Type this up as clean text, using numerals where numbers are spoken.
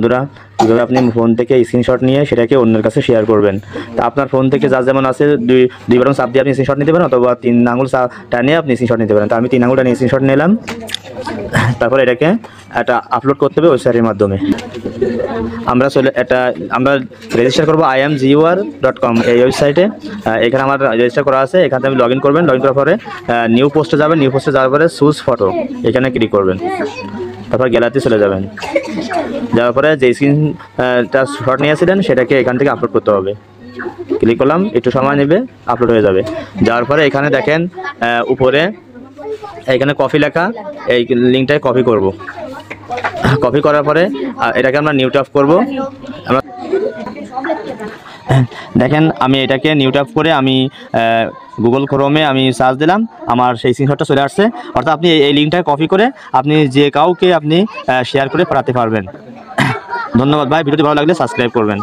বন্ধুরা কীভাবে আপনি ফোন থেকে স্ক্রিনশট নিয়ে সেটাকে অন্যের কাছে শেয়ার করবেন। তা আপনার ফোন থেকে যার যেমন আছে দুই বাটন চাপ দিয়ে আপনি স্ক্রিনশট নিতে পারেন, অথবা 3 আঙুল টানিয়ে আপনি স্ক্রিনশট নিতে পারেন। তো আমি 3 আঙুল টানিয়ে স্ক্রিনশট নিলাম। তারপরে এটাকে একটা আপলোড করতে হবে ওয়েবসাইটের মাধ্যমে। আমরা রেজিস্টার করবো iamgur.com এই ওয়েবসাইটে। এখানে আমার রেজিস্টার করা আছে। এখানে আপনি লগ ইন করবেন। লগ ইন করার পরে নিউ পোস্টে যাবেন। নিউ পোস্টে যাওয়ার পরে চুজ ফটো এখানে ক্লিক করবেন। তারপর গ্যালারিতে চলে যাবেন। যাওয়ার পরে যে স্ক্রিনটা শট নিয়েছিলেন সেটাকে এখান থেকে আপলোড করতে হবে। ক্লিক করলাম, একটু সময় নেবে, আপলোড হয়ে যাবে। যাওয়ার পরে এখানে দেখেন উপরে এখানে কপি লেখা, এই লিঙ্কটায় কপি করব। কপি করার পরে এটাকে আমরা নিউ ট্যাব করব। দেখেন আমি এটাকে নিউ ট্যাব করে আমি গুগল ক্রোমে আমি সার্চ দিলাম, আমার সেই স্ক্রিনশটটা চলে আসছে। অর্থাৎ আপনি এই লিঙ্কটায় কপি করে আপনি যে কাউকে আপনি শেয়ার করে পাঠাতে পারবেন। ধন্যবাদ ভাই, ভিডিওটি ভালো লাগলে সাবস্ক্রাইব করবেন।